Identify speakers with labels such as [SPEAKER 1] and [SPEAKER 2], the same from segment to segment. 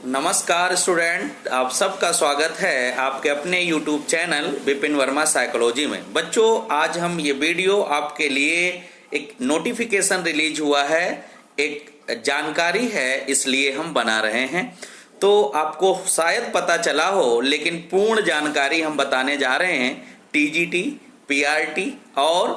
[SPEAKER 1] नमस्कार स्टूडेंट, आप सबका स्वागत है आपके अपने YouTube channel Vipin Verma psychology में। बच्चों, आज हम ये वीडियो आपके लिए एक नोटिफिकेशन रिलीज हुआ है, एक जानकारी है, इसलिए हम बना रहे हैं। तो आपको शायद पता चला हो, लेकिन पूर्ण जानकारी हम बताने जा रहे हैं। टीजीटी, पीआरटी और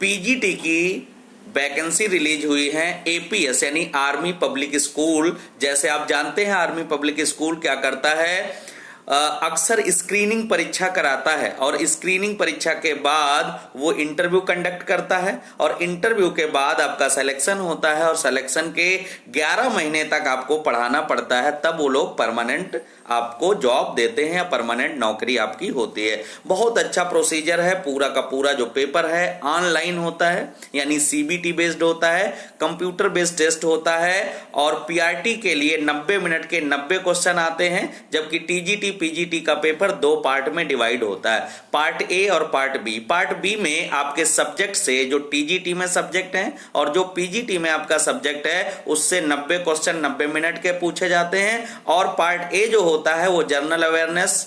[SPEAKER 1] पीजीटी की वैकेंसी रिलीज हुई है। एपीएस यानी आर्मी पब्लिक स्कूल, जैसे आप जानते हैं आर्मी पब्लिक स्कूल क्या करता है, अक्सर स्क्रीनिंग परीक्षा कराता है और स्क्रीनिंग परीक्षा के बाद वो इंटरव्यू कंडक्ट करता है और इंटरव्यू के बाद आपका सिलेक्शन होता है और सिलेक्शन के 11 महीने तक आपको पढ़ाना पड़ता है, तब वो लोग परमानेंट आपको जॉब देते हैं या परमानेंट नौकरी आपकी होती है। बहुत अच्छा प्रोसीजर है। पूरा का पूरा जो पेपर है ऑनलाइन होता है, यानी सीबीटी बेस्ड होता है, कंप्यूटर बेस्ड टेस्ट होता है और पीआरटी के लिए 90 मिनट के 90 क्वेश्चन आते हैं, जबकि टीजीटी पीजीटी का पेपर 2 पार्ट में डिवाइड होता है, पार्ट ए और पार्ट बी। पार्ट बी में आपके सब्जेक्ट से, जो टीजीटी में सब्जेक्ट है और जो पीजीटी में आपका सब्जेक्ट है, उससे 90 क्वेश्चन 90 मिनट के पूछे जाते हैं। और पार्ट ए जो होता है वो general awareness,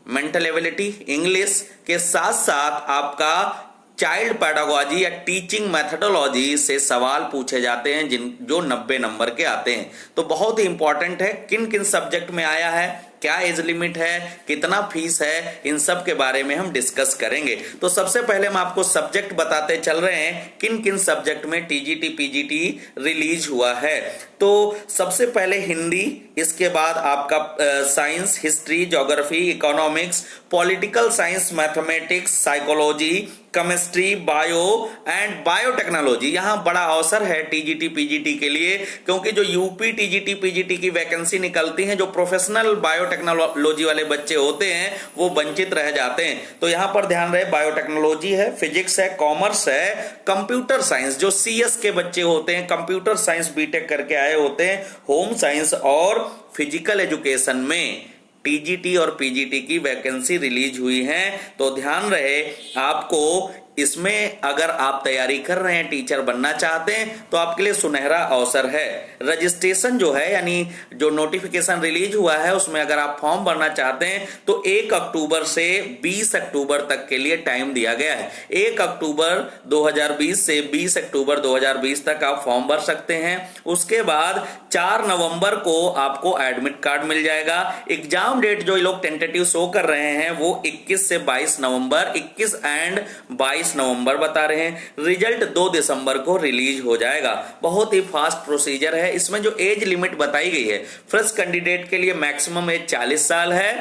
[SPEAKER 1] mental ability, English के साथ साथ आपका चाइल्ड पेडागोजी या टीचिंग मेथडोलॉजी से सवाल पूछे जाते हैं, जो 90 नंबर के आते हैं। तो बहुत ही इंपॉर्टेंट है। किन किन सब्जेक्ट में आया है, क्या एज लिमिट है, कितना फीस है, इन सब के बारे में हम डिस्कस करेंगे। तो सबसे पहले हम आपको सब्जेक्ट बताते चल रहे हैं, किन किन सब्जेक्ट में टीजीटी पीजीटी रिलीज हुआ है। तो सबसे पहले हिंदी, इसके बाद आपका science, history, geography, economics, political science, mathematics, psychology, chemistry, bio and biotechnology. यहां बड़ा अवसर है टीजीटी पीजीटी के लिए, क्योंकि जो यूपी टीजीटी पीजीटी की वैकेंसी निकलती है, जो प्रोफेशनल बायोटेक्नोलॉजी वाले बच्चे होते हैं वो वंचित रह जाते हैं। तो यहां पर ध्यान रहे, बायोटेक्नोलॉजी है, फिजिक्स है, कॉमर्स है, कंप्यूटर साइंस, जो सीएस के बच्चे होते हैं, कंप्यूटर साइंस बीटेक करके आए होते हैं, होम साइंस और फिजिकल एजुकेशन में टीजीटी और पीजीटी की वैकेंसी रिलीज हुई है। तो ध्यान रहे आपको, इसमें अगर आप तैयारी कर रहे हैं, टीचर बनना चाहते हैं, तो आपके लिए सुनहरा अवसर है। रजिस्ट्रेशन जो है, यानी जो नोटिफिकेशन रिलीज हुआ है, उसमें अगर आप फॉर्म भरना चाहते हैं तो 1 अक्टूबर से 20 अक्टूबर तक के लिए टाइम दिया गया है। 1 अक्टूबर 2020 से 20 अक्टूबर 2020 तक आप फॉर्म भर सकते हैं। उसके बाद 4 नवंबर को आपको एडमिट कार्ड मिल जाएगा। एग्जाम डेट जो लोग टेंटेटिव शो कर रहे हैं वो 21 से 22 नवंबर, 21 एंड 22 नवंबर बता रहे हैं। रिजल्ट 2 दिसंबर को रिलीज हो जाएगा। बहुत ही फास्ट प्रोसीजर है। इसमें जो एज लिमिट बताई गई है, फ्रेश कैंडिडेट के लिए मैक्सिमम एज 40 साल है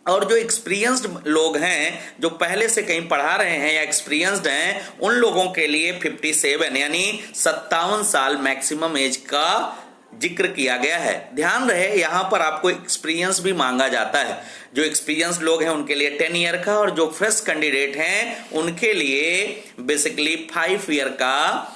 [SPEAKER 1] और जो एक्सपीरियंस्ड लोग हैं, जो पहले से कहीं पढ़ा रहे हैं या एक्सपीरियंस्ड हैं, उन लोगों के लिए 57 यानी 57 साल मैक्सिमम एज का जिक्र किया गया है। ध्यान रहे, यहां पर आपको एक्सपीरियंस भी मांगा जाता है। जो एक्सपीरियंस लोग हैं उनके लिए 10 ईयर का और जो फ्रेश कैंडिडेट हैं उनके लिए बेसिकली 5 ईयर का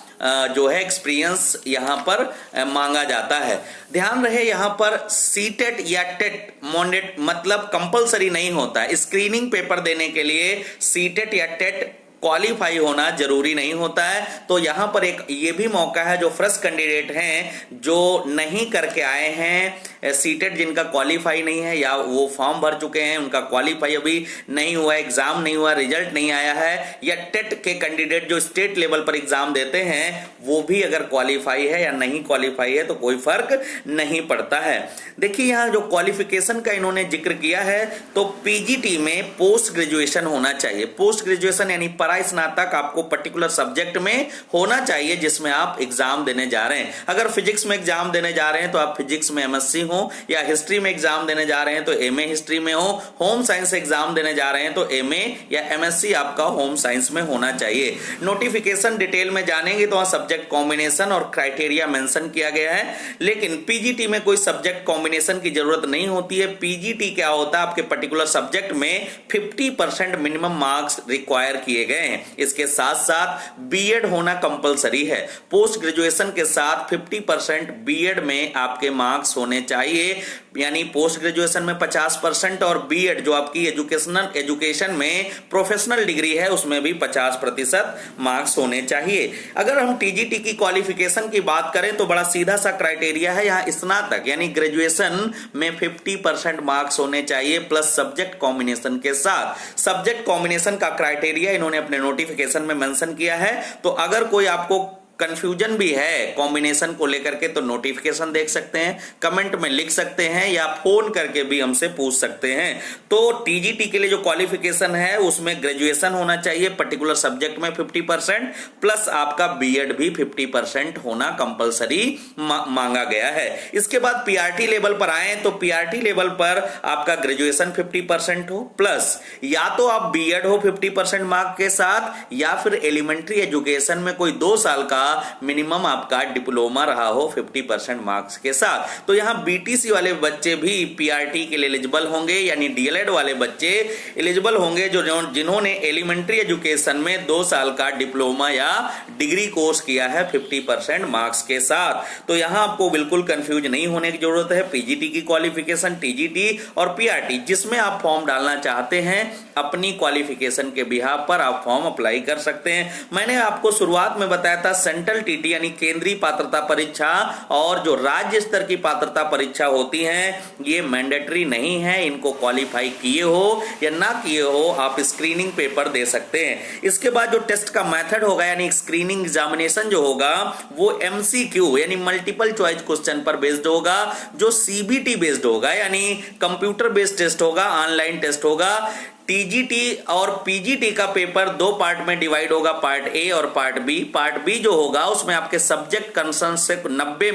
[SPEAKER 1] जो है एक्सपीरियंस यहां पर मांगा जाता है। ध्यान रहे, यहां पर सीटेट या टेट मोनेट मतलब कंपलसरी नहीं होता है। स्क्रीनिंग पेपर देने के लिए सीटेट या टेट क्वालिफाई होना जरूरी नहीं होता है। तो यहां पर एक ये भी मौका है, जो फ्रेश कैंडिडेट हैं, जो नहीं करके आए हैं सीटेट, जिनका क्वालिफाई नहीं है या वो फॉर्म भर चुके हैं, उनका क्वालिफाई अभी नहीं हुआ, एग्जाम नहीं हुआ, रिजल्ट नहीं आया है, या टेट के कैंडिडेट जो स्टेट लेवल पर एग्जाम देते हैं, वो भी अगर क्वालिफाई है या नहीं क्वालिफाई है तो कोई फर्क नहीं पड़ता है। देखिए, यहां जो क्वालिफिकेशन का इन्होंने जिक्र किया है, तो पीजीटी में पोस्ट ग्रेजुएशन होना चाहिए। पोस्ट ग्रेजुएशन यानी स्नातक आपको पर्टिकुलर सब्जेक्ट में होना चाहिए जिसमें आप एग्जाम देने जा रहे हैं। अगर फिजिक्स में एग्जाम देने जा रहे हैं तो आप फिजिक्स में एमएससी हो, या हिस्ट्री में एग्जाम देने जा रहे हैं तो एमए हिस्ट्री में हो, होम साइंस एग्जाम देने जा रहे हैं तो एमए या एमएससी आपका होम साइंस में होना चाहिए। नोटिफिकेशन डिटेल में जानेंगे तो वहां सब्जेक्ट कॉम्बिनेशन और क्राइटेरिया मेंशन किया गया है, लेकिन पीजीटी में कोई सब्जेक्ट कॉम्बिनेशन की जरूरत नहीं होती है। पीजीटी क्या होता है, आपके पर्टिकुलर सब्जेक्ट में 50% मिनिमम मार्क्स रिक्वायर किए गए गए हैं। इसके साथ साथ बीएड होना कंपलसरी है। पोस्ट ग्रेजुएशन के साथ 50% बीएड में आपके मार्क्स होने चाहिए, यानी पोस्ट ग्रेजुएशन में 50% और बीएड जो आपकी एजुकेशन में प्रोफेशनल डिग्री है उसमें भी 50% मार्क्स होने चाहिए। अगर हम टीजीटी की क्वालिफिकेशन की बात करें तो बड़ा सीधा सा क्राइटेरिया है, यहाँ स्नातक यानी ग्रेजुएशन में 50% मार्क्स होने चाहिए प्लस सब्जेक्ट कॉम्बिनेशन के साथ। सब्जेक्ट कॉम्बिनेशन का क्राइटेरिया इन्होंने अपने नोटिफिकेशन में मेंशन किया है, तो अगर कोई आपको कंफ्यूजन भी है कॉम्बिनेशन को लेकर के तो नोटिफिकेशन देख सकते हैं, कमेंट में लिख सकते हैं या फोन करके भी हमसे पूछ सकते हैं। तो टीजीटी के लिए जो क्वालिफिकेशन है उसमें ग्रेजुएशन होना चाहिए पर्टिकुलर सब्जेक्ट में 50% प्लस आपका बीएड भी 50% होना कंपलसरी मांगा गया है। इसके बाद पीआरटी लेवल पर आए तो पीआरटी लेवल पर आपका ग्रेजुएशन 50% हो प्लस या तो आप बीएड हो 50% मार्क के साथ या फिर एलिमेंट्री एजुकेशन में कोई 2 साल का मिनिमम आपका डिप्लोमा रहा हो 50% मार्क्स के साथ। तो यहां बीटीसी वाले बच्चे भी पीआरटी के लिए एलिजिबल होंगे, यानी डीएलएड वाले बच्चे एलिजिबल होंगे जो जिन्होंने एलिमेंट्री एजुकेशन में 2 साल का डिप्लोमा या डिग्री कोर्स किया है 50% मार्क्स के साथ। तो यहां आपको बिल्कुल कंफ्यूज नहीं होने की जरूरत है। पीजीटी की क्वालिफिकेशन, टीजीटी और पीआरटी जिसमें आप फॉर्म डालना चाहते हैं अपनी क्वालिफिकेशन के बिहाफ पर आप फॉर्म अप्लाई कर सकते हैं। मैंने आपको शुरुआत में बताया था सेंट्रल टीटी यानी केंद्रीय पात्रता परीक्षा और जो राज्य स्तर की पात्रता परीक्षा होती हैं ये मैंडेटरी नहीं है। इनको क्वालिफाई किए हो या ना किए हो आप स्क्रीनिंग पेपर दे सकते हैं। इसके बाद जो टेस्ट का मेथड होगा यानी स्क्रीनिंग एग्जामिनेशन जो होगा वो एमसीक्यू यानी मल्टीपल चॉइस क्वेश्चन पर बेस्ड होगा, जो सीबीटी बेस्ड होगा यानी कंप्यूटर बेस्ड टेस्ट होगा, ऑनलाइन टेस्ट होगा। टीजीटी और पीजीटी का पेपर 2 पार्ट में डिवाइड होगा, पार्ट ए और पार्ट बी। पार्ट बी जो होगा उसमें आपके सब्जेक्ट कंसर्न से 90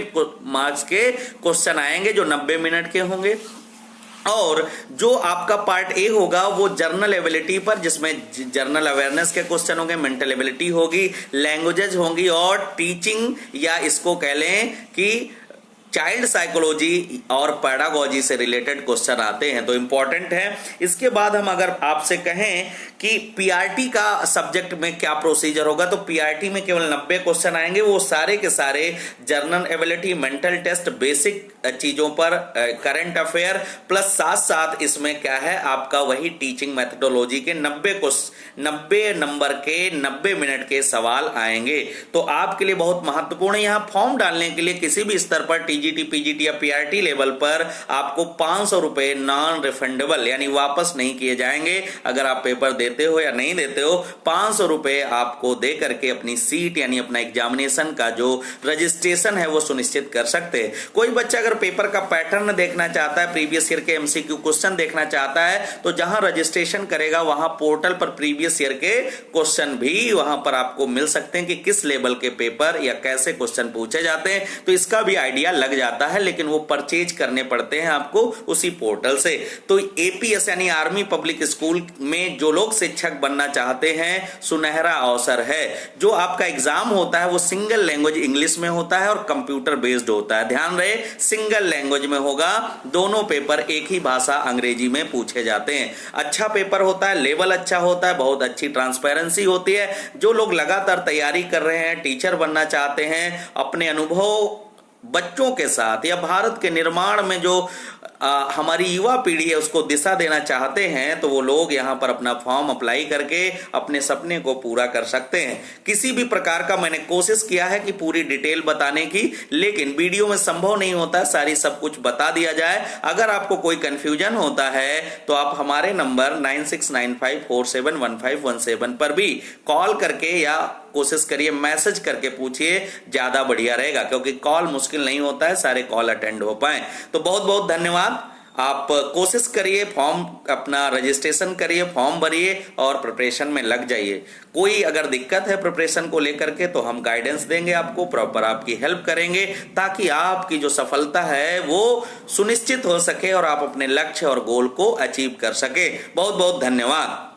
[SPEAKER 1] मार्क्स के क्वेश्चन आएंगे जो 90 मिनट के होंगे, और जो आपका पार्ट ए होगा वो जर्नल एबिलिटी पर, जिसमें जर्नल अवेयरनेस के क्वेश्चन होंगे, मेंटल एबिलिटी होगी, लैंग्वेजेस होंगी और टीचिंग या इसको कह लें कि चाइल्ड साइकोलॉजी और पैडागोजी से रिलेटेड क्वेश्चन आते हैं तो इंपॉर्टेंट है। इसके बाद हम अगर आपसे कहें कि पीआरटी का सब्जेक्ट में क्या प्रोसीजर होगा तो पीआरटी में केवल 90 क्वेश्चन आएंगे, वो सारे के सारे general ability, mental test, basic चीजों पर, करंट अफेयर प्लस साथ साथ इसमें क्या है आपका वही टीचिंग मेथडोलॉजी के 90 नंबर के 90 मिनट के सवाल आएंगे। तो आपके लिए बहुत महत्वपूर्ण है। यहाँ फॉर्म डालने के लिए किसी भी स्तर पर टीजीटी, पीजीटी या पीआरटी लेवल पर आपको 500 रुपए नॉन रिफंडेबल यानी वापस नहीं किए जाएंगे। अगर आप पेपर देते हो या नहीं देते हो 500 रुपए आपको दे करके अपनी सीट यानी अपना एग्जामिनेशन का जो रजिस्ट्रेशन है वो सुनिश्चित कर सकते हैं। कोई बच्चा अगर पेपर का पैटर्न देखना चाहता है, प्रीवियस ईयर के एमसीक्यू क्वेश्चन देखना चाहता है तो जहां रजिस्ट्रेशन करेगा वहां पोर्टल पर प्रीवियस ईयर के क्वेश्चन भी वहां पर आपको मिल सकते हैं कि किस लेवल के पेपर या कैसे क्वेश्चन पूछे जाते हैं, तो इसका भी आइडिया लग जाता है। लेकिन वो परचेज करने पड़ते हैं आपको उसी पोर्टल से। तो एपीएस यानी आर्मी पब्लिक स्कूल में जो लोग शिक्षक बनना चाहते हैं सुनहरा अवसर है। जो आपका एग्जाम होता है वो सिंगल लैंग्वेज इंग्लिश में होता है और कंप्यूटर बेस्ड होता है। ध्यान रहे सिंगल लैंग्वेज में होगा, दोनों पेपर एक ही भाषा अंग्रेजी में पूछे जाते हैं। अच्छा पेपर होता है, लेवल अच्छा होता है, बहुत अच्छी ट्रांसपेरेंसी होती है। जो लोग लगातार तैयारी कर रहे हैं, टीचर बनना चाहते हैं, अपने अनुभव बच्चों के साथ या भारत के निर्माण में जो हमारी युवा पीढ़ी है उसको दिशा देना चाहते हैं तो वो लोग यहाँ पर अपना फॉर्म अप्लाई करके अपने सपने को पूरा कर सकते हैं। किसी भी प्रकार का मैंने कोशिश किया है कि पूरी डिटेल बताने की, लेकिन वीडियो में संभव नहीं होता सारी सब कुछ बता दिया जाए। अगर आपको कोई कंफ्यूजन होता है तो आप हमारे नंबर 9695471517 पर भी कॉल करके या कोशिश करिए मैसेज करके पूछिए, ज्यादा बढ़िया रहेगा क्योंकि कॉल मुश्किल नहीं होता है सारे कॉल अटेंड हो पाए। तो बहुत बहुत धन्यवाद। आप कोशिश करिए, फॉर्म अपना रजिस्ट्रेशन करिए, फॉर्म भरिए और प्रिपरेशन में लग जाइए। कोई अगर दिक्कत है प्रिपरेशन को लेकर के तो हम गाइडेंस देंगे आपको, प्रॉपर आपकी हेल्प करेंगे ताकि आपकी जो सफलता है वो सुनिश्चित हो सके और आप अपने लक्ष्य और गोल को अचीव कर सके। बहुत बहुत धन्यवाद।